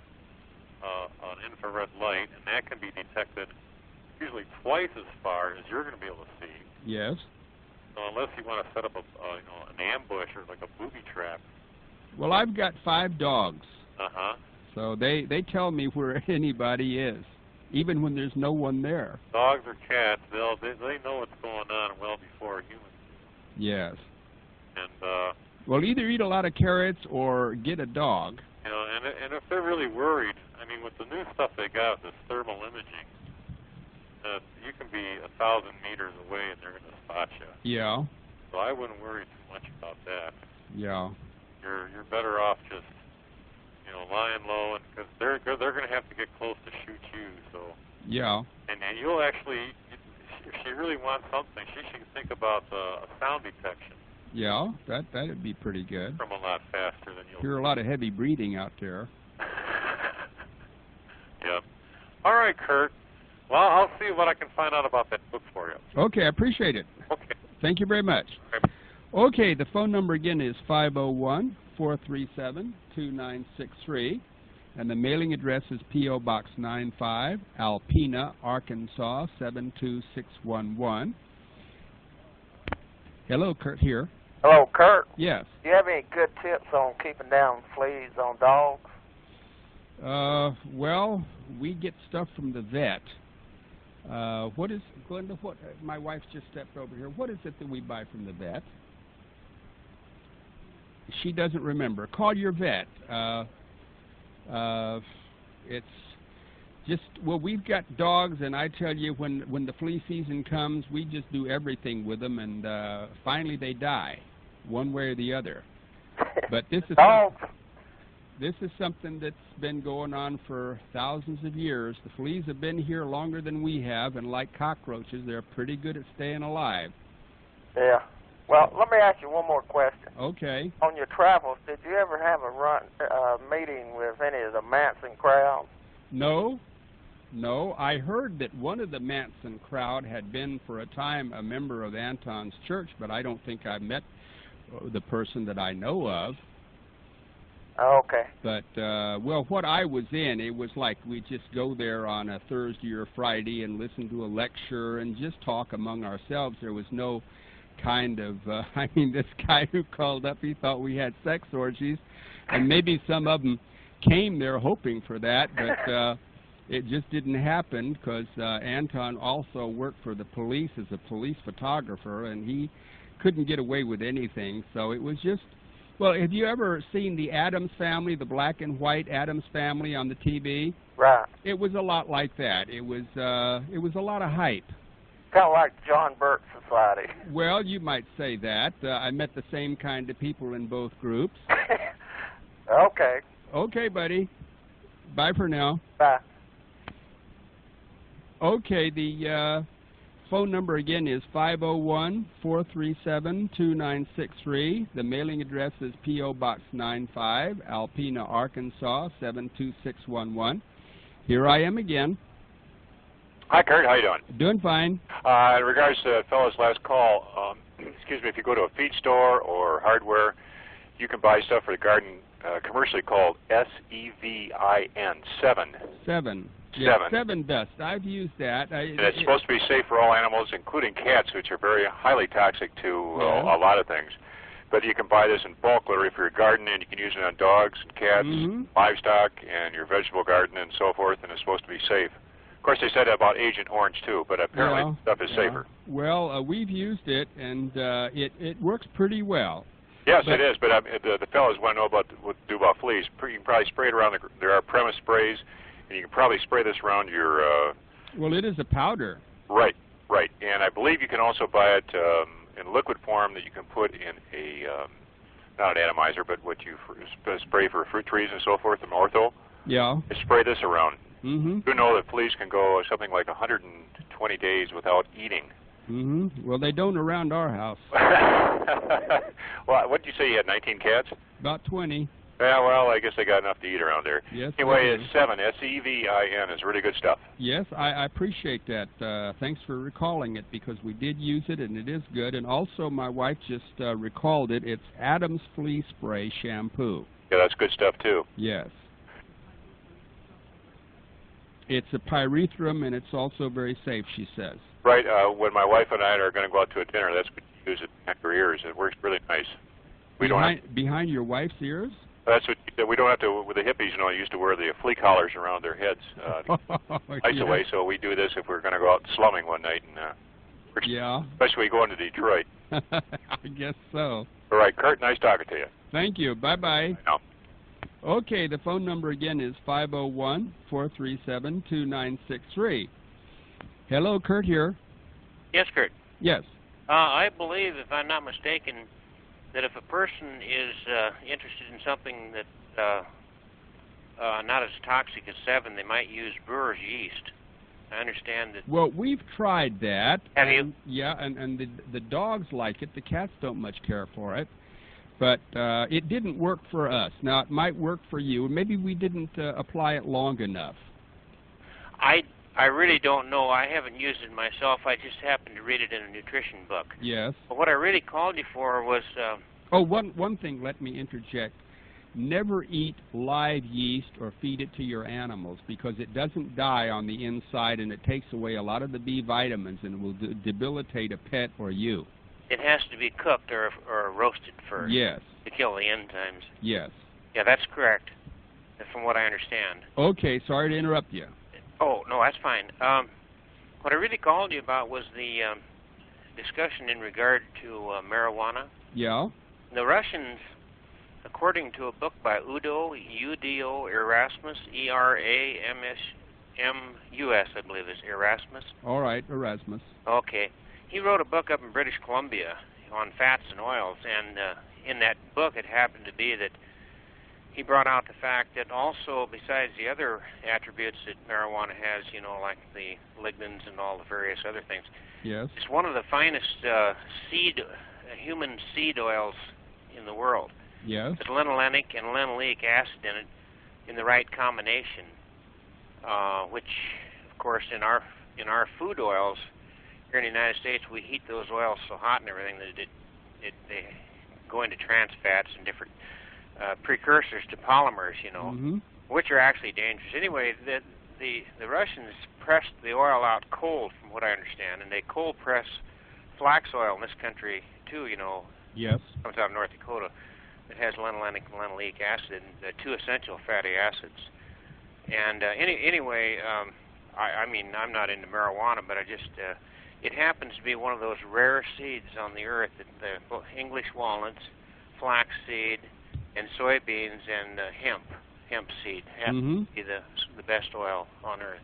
F: an infrared light, and that can be detected usually twice as far as you're going to be able to see.
A: Yes.
F: So unless you want to set up an ambush or like a booby trap.
A: Well, I've got 5 dogs.
F: Uh-huh.
A: So they tell me where anybody is, even when there's no one there.
F: Dogs or cats, they know what's going on well before humans do.
A: Yes.
F: And
A: well, either eat a lot of carrots or get a dog.
F: You know, and if they're really worried, I mean, with the new stuff they got, this thermal imaging, you can be 1,000 meters away and they're going to spot you.
A: Yeah.
F: So I wouldn't worry too much about that.
A: Yeah.
F: You're better off just lying low, and because they're going to have to get close to shoot you. So. Yeah. And you'll actually, if she really wants something, she should think about a sound detection.
A: Yeah, that'd be pretty good.
F: From a lot faster than you'll
A: hear a lot of heavy breathing out there.
F: Yep. All right, Kurt. Well, I'll see what I can find out about that book for you.
A: Okay, I appreciate it.
F: Okay.
A: Thank you very much. Okay, the phone number again is 501-437-2963, and the mailing address is P.O. Box 95, Alpena, Arkansas 72611. Hello, Kurt here.
G: Hello, Kurt.
A: Yes.
G: Do you have any good tips on keeping down fleas on dogs?
A: Well, we get stuff from the vet. What is, Glenda, my wife just stepped over here. What is it that we buy from the vet? She doesn't remember. Call your vet. It's just, well, we've got dogs, and I tell you, when the flea season comes, we just do everything with them, and finally they die, one way or the other. But this is something that's been going on for thousands of years. The fleas have been here longer than we have, and like cockroaches, they're pretty good at staying alive.
G: Yeah. Well, let me ask you one more question.
A: Okay.
G: On your travels, did you ever have a meeting with any of the Manson crowd?
A: No. I heard that one of the Manson crowd had been for a time a member of Anton's church, but I don't think I met the person that I know of.
G: Okay.
A: But, well, what I was in, it was like we just go there on a Thursday or Friday and listen to a lecture and just talk among ourselves. There was no kind of, I mean, this guy who called up, he thought we had sex orgies, and maybe some of them came there hoping for that, but it just didn't happen because Anton also worked for the police as a police photographer, and he couldn't get away with anything, so it was just, well, have you ever seen the Addams Family, the black and white Addams Family on the TV?
G: Right.
A: It was a lot like that. It was a lot of hype.
G: Kind of like John Birch Society.
A: Well, you might say that. I met the same kind of people in both groups.
G: Okay.
A: Okay, buddy. Bye for now.
G: Bye.
A: Okay, the phone number again is 501-437-2963. The mailing address is P.O. Box 95, Alpena, Arkansas 72611. Here I am again.
H: Hi, Kurt. How you doing?
A: Doing fine.
H: In regards to the fellow's last call, excuse me, if you go to a feed store or hardware, you can buy stuff for the garden commercially called SEVIN, 7.
A: 7. Yeah, 7 dust. I've used that.
H: And it's supposed to be safe for all animals, including cats, which are very highly toxic to a lot of things. But you can buy this in bulk, literally, for your garden, and you can use it on dogs and cats, livestock, and your vegetable garden, and so forth, and it's supposed to be safe. Of course, they said that about Agent Orange, too, but apparently stuff is safer.
A: Well, we've used it, and it works pretty well.
H: Yes, it is, but the fellows want to know what to do about fleas. You can probably spray it around. There are premise sprays, and you can probably spray this around your...
A: well, it is a powder.
H: Right, right. And I believe you can also buy it in liquid form that you can put in a, not an atomizer, but what you spray for fruit trees and so forth, an ortho.
A: Yeah.
H: You spray this around.
A: Mm-hmm.
H: You know that fleas can go something like 120 days without eating.
A: Mm-hmm. Well, they don't around our house.
H: Well, what did you say? You had 19 cats?
A: About 20.
H: Yeah, well, I guess they got enough to eat around there.
A: Yes.
H: Anyway, it's 7, SEVIN, is really good stuff.
A: Yes, I appreciate that. Thanks for recalling it, because we did use it, and it is good. And also, my wife just recalled it. It's Addams Flea Spray Shampoo.
H: Yeah, that's good stuff, too.
A: Yes. It's a pyrethrum, and it's also very safe, she says.
H: Right. When my wife and I are going to go out to a dinner, that's what you use it behind her ears. It works really nice.
A: Behind your wife's ears?
H: That's what we don't have to. With the hippies, used to wear the flea collars around their heads to ice away. So we do this if we're going to go out slumming one night, and especially going to Detroit.
A: I guess so.
H: All right, Kurt. Nice talking to you.
A: Thank you. Bye-bye.
H: No.
A: Okay, the phone number again is 501-437-2963. Hello, Kurt here.
I: Yes, Kurt.
A: Yes.
I: I believe, if I'm not mistaken, that if a person is interested in something that not as toxic as 7, they might use brewer's yeast. I understand that.
A: Well, we've tried that.
I: Have you?
A: Yeah, and the dogs like it. The cats don't much care for it. But it didn't work for us. Now, it might work for you. Maybe we didn't apply it long enough.
I: I really don't know. I haven't used it myself. I just happened to read it in a nutrition book.
A: Yes.
I: But what I really called you for was...
A: one thing, let me interject. Never eat live yeast or feed it to your animals, because it doesn't die on the inside, and it takes away a lot of the B vitamins and will debilitate a pet or you.
I: It has to be cooked or roasted first.
A: Yes.
I: To kill the enzymes.
A: Yes.
I: Yeah, that's correct, from what I understand.
A: Okay, sorry to interrupt you.
I: Oh, no, that's fine. What I really called you about was the discussion in regard to marijuana.
A: Yeah.
I: The Russians, according to a book by Udo Erasmus, E-R-A-M-S-M-U-S, I believe is Erasmus.
A: All right, Erasmus.
I: Okay. He wrote a book up in British Columbia on fats and oils, and in that book it happened to be that he brought out the fact that also, besides the other attributes that marijuana has, like the lignans and all the various other things,
A: yes,
I: it's one of the finest human seed oils in the world.
A: Yes.
I: With linolenic and linoleic acid in it in the right combination, which, of course, in our food oils here in the United States, we heat those oils so hot and everything that they go into trans fats and different precursors to polymers, which are actually dangerous. Anyway, the Russians pressed the oil out cold, from what I understand, and they cold press flax oil in this country too.
A: Yes.
I: Comes out of North Dakota. It has linolenic and linoleic acid, the two essential fatty acids. And anyway, I mean, I'm not into marijuana, but it happens to be one of those rare seeds on the earth, that the English walnuts, flaxseed, and soybeans, and hemp seed happen to be the best oil on earth.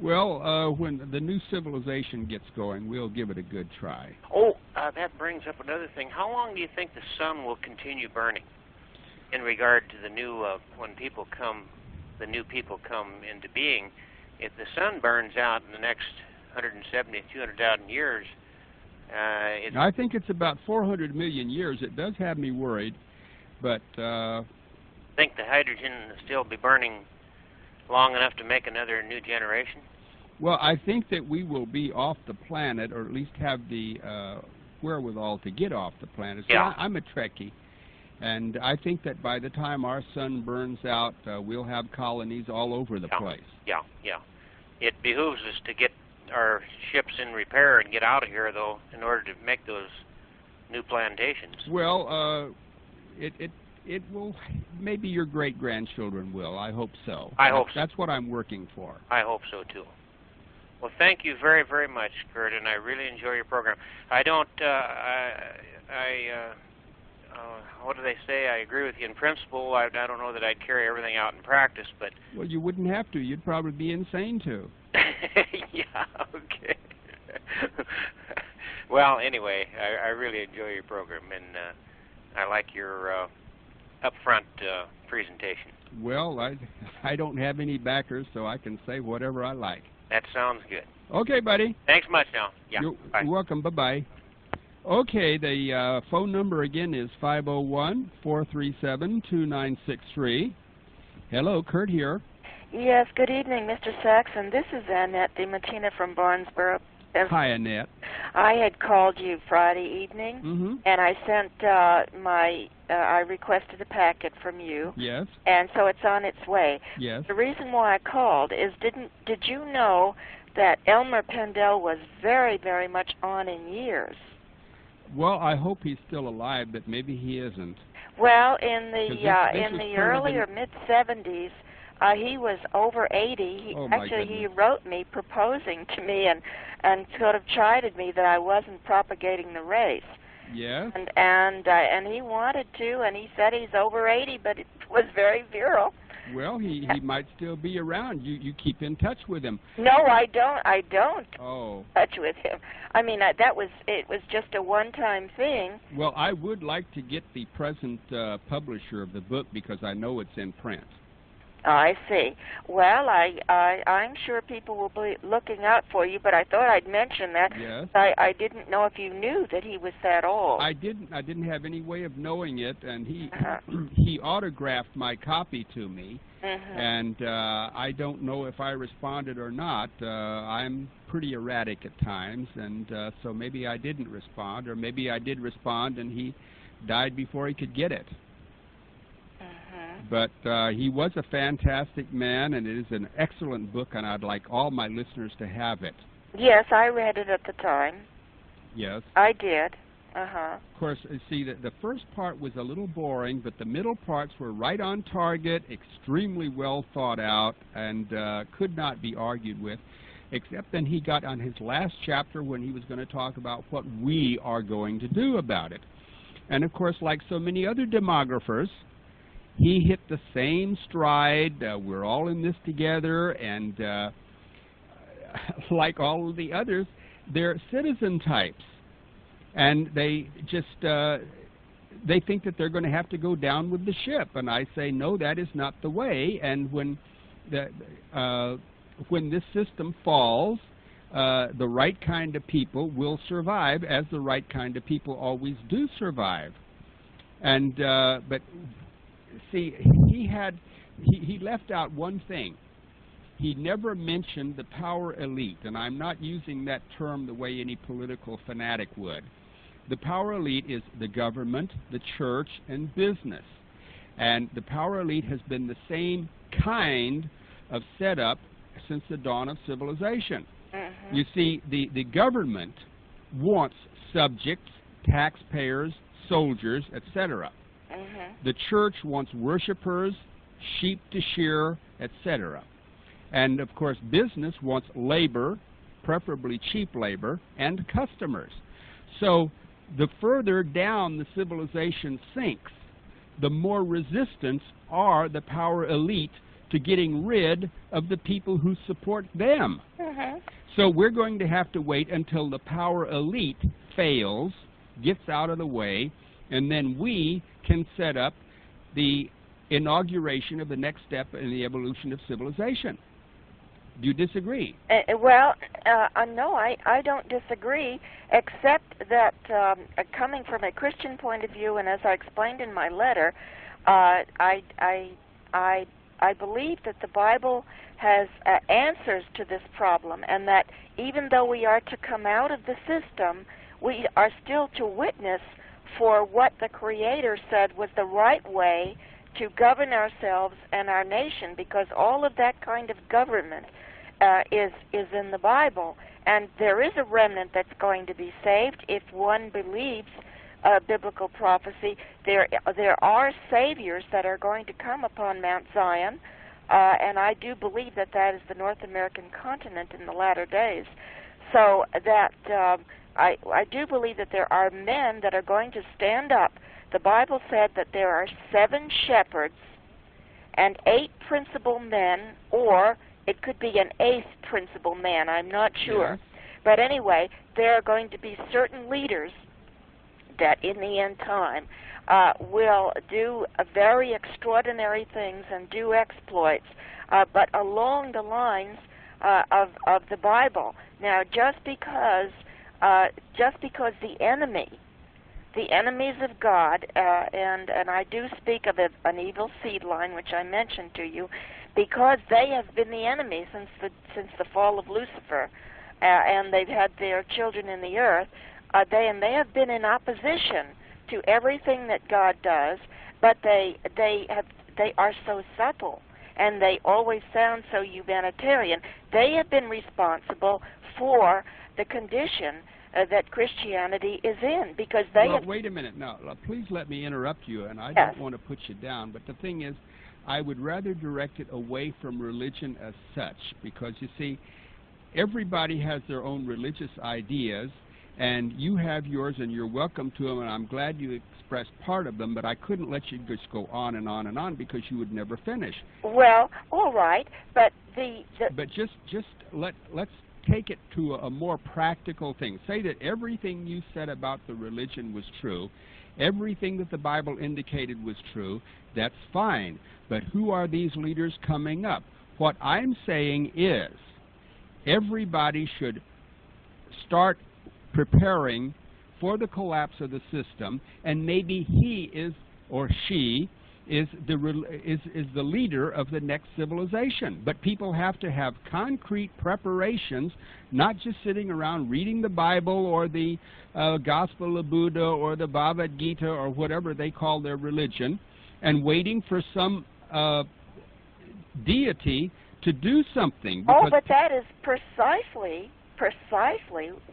A: Well, when the new civilization gets going, we'll give it a good try.
I: Oh, that brings up another thing. How long do you think the sun will continue burning in regard to the new, when the new people come into being? If the sun burns out in the next 170, 200,000 years,
A: I think it's about 400 million years. It does have me worried, but...
I: think the hydrogen will still be burning long enough to make another new generation?
A: Well, I think that we will be off the planet, or at least have the wherewithal to get off the planet. So
I: yeah.
A: I'm a Trekkie, And I think that by the time our sun burns out, we'll have colonies all over the place.
I: Yeah. It behooves us to get our ships in repair and get out of here, though, in order to make those new plantations.
A: Well, it will. Maybe your great-grandchildren will. I hope so.
I: I hope so.
A: That's what I'm working for.
I: I hope so, too. Well, thank you very, very much, Kurt, and I really enjoy your program. I don't, what do they say? I agree with you in principle. I don't know that I'd carry everything out in practice, but...
A: Well, you wouldn't have to. You'd probably be insane to.
I: Yeah, okay. Well, anyway, I really enjoy your program, and I like your upfront presentation.
A: Well, I don't have any backers, so I can say whatever I like.
I: That sounds good.
A: Okay, buddy.
I: Thanks much now. Yeah.
A: You're welcome. Bye-bye. Okay, the phone number again is 501-437-2963. Hello, Kurt here.
J: Yes, good evening, Mr. Saxon. This is Annette DiMattina from Barnesboro.
A: Hi, Annette.
J: I had called you Friday evening, and I sent I requested a packet from you.
A: Yes.
J: And so it's on its way.
A: Yes.
J: The reason why I called is, did you know that Elmer Pendel was very, very much on in years?
A: Well, I hope he's still alive, but maybe he isn't.
J: Well, in the early or mid-'70s, he was over 80. He wrote me proposing to me and sort of chided me that I wasn't propagating the race.
A: Yes.
J: And he wanted to, and he said he's over 80, but it was very virile.
A: Well, he might still be around. You keep in touch with him.
J: No, I don't.
A: Oh.
J: Touch with him. I mean, it was just a one-time thing.
A: Well, I would like to get the present publisher of the book because I know it's in print.
J: I see. Well, I'm sure people will be looking out for you, but I thought I'd mention that.
A: Yes.
J: I didn't know if you knew that he was that old.
A: I didn't have any way of knowing it, and he autographed my copy to me, and I don't know if I responded or not. I'm pretty erratic at times, and so maybe I didn't respond, or maybe I did respond and he died before he could get it. But he was a fantastic man, and it is an excellent book, and I'd like all my listeners to have it.
J: Yes, I read it at the time.
A: Yes.
J: I did.
A: Of course, you see, the first part was a little boring, but the middle parts were right on target, extremely well thought out, and could not be argued with, except then he got on his last chapter when he was going to talk about what we are going to do about it. And, of course, like so many other demographers, he hit the same stride. We're all in this together, and like all of the others, they're citizen types, and they just they think that they're going to have to go down with the ship. And I say, no, that is not the way. And when this system falls, the right kind of people will survive, as the right kind of people always do survive. And but see, he left out one thing. He never mentioned the power elite, and I'm not using that term the way any political fanatic would. The power elite is the government, the church, and business. And the power elite has been the same kind of setup since the dawn of civilization. You see, the government wants subjects, taxpayers, soldiers, etc. The church wants worshipers, sheep to shear, etc. And, of course, business wants labor, preferably cheap labor, and customers. So the further down the civilization sinks, the more resistance are the power elite to getting rid of the people who support them. So we're going to have to wait until the power elite fails, gets out of the way, and then we can set up the inauguration of the next step in the evolution of civilization. Do you disagree?
J: Well, no, I don't disagree, except that coming from a Christian point of view, and as I explained in my letter, I believe that the Bible has answers to this problem, and that even though we are to come out of the system, we are still to witness for what the Creator said was the right way to govern ourselves and our nation, because all of that kind of government is in the Bible. And there is a remnant that's going to be saved if one believes biblical prophecy. There are saviors that are going to come upon Mount Zion, and I do believe that that is the North American continent in the latter days. So that I do believe that there are men that are going to stand up. The Bible said that there are 7 shepherds and 8 principal men, or it could be an 8th principal man, I'm not sure. Yes. But anyway, there are going to be certain leaders that in the end time will do very extraordinary things and do exploits, but along the lines of the Bible. Now, just because the enemies of God, and I do speak of an evil seed line, which I mentioned to you, because they have been the enemy since the fall of Lucifer, and they've had their children in the earth. They have been in opposition to everything that God does, but they are so subtle, and they always sound so humanitarian. They have been responsible for the condition that Christianity is in, because they have...
A: Wait a minute. Now, please let me interrupt you, and I don't want to put you down, but the thing is, I would rather direct it away from religion as such, because, you see, everybody has their own religious ideas, and you have yours, and you're welcome to them, and I'm glad you expressed part of them, but I couldn't let you just go on and on and on because you would never finish.
J: Well, all right, but
A: But just let's take it to a more practical thing. Say that everything you said about the religion was true, everything that the Bible indicated was true, that's fine. But who are these leaders coming up? What I'm saying is everybody should start preparing for the collapse of the system, and maybe he is or she is the leader of the next civilization. But people have to have concrete preparations, not just sitting around reading the Bible or the Gospel of Buddha or the Bhagavad Gita or whatever they call their religion, and waiting for some deity to do something.
J: Oh, but that is precisely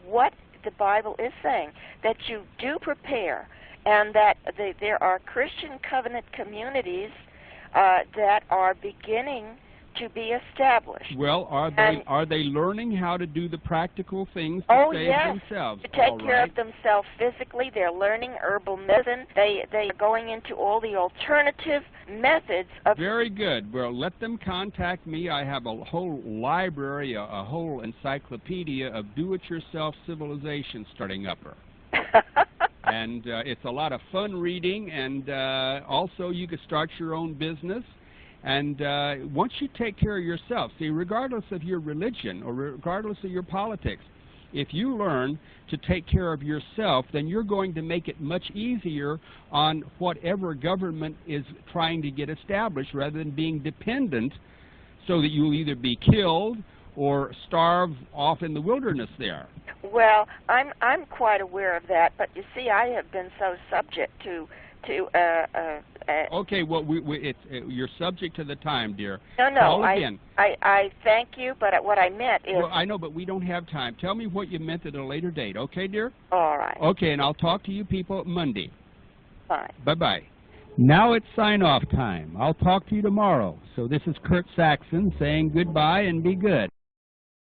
J: what the Bible is saying, that you do prepare, and that there are Christian covenant communities that are beginning to be established.
A: Well, are they learning how to do the practical things to save themselves?
J: To take care of themselves physically. They're learning herbal medicine. They're going into all the alternative methods of...
A: Very good. Well, let them contact me. I have a whole library, a whole encyclopedia of do-it-yourself civilization starting upper. And it's a lot of fun reading, and also you can start your own business. And once you take care of yourself, see, regardless of your religion or regardless of your politics, if you learn to take care of yourself, then you're going to make it much easier on whatever government is trying to get established, rather than being dependent so that you'll either be killed or starve off in the wilderness there.
J: Well, I'm quite aware of that, but you see, I have been so subject to
A: okay, well, you're subject to the time, dear.
J: No,
A: Call again.
J: I thank you, but what I meant is...
A: Well, I know, but we don't have time. Tell me what you meant at a later date, okay, dear?
J: All right.
A: Okay, and I'll talk to you people Monday.
J: Fine.
A: Bye-bye. Now it's sign-off time. I'll talk to you tomorrow. So this is Kurt Saxon saying goodbye and be good.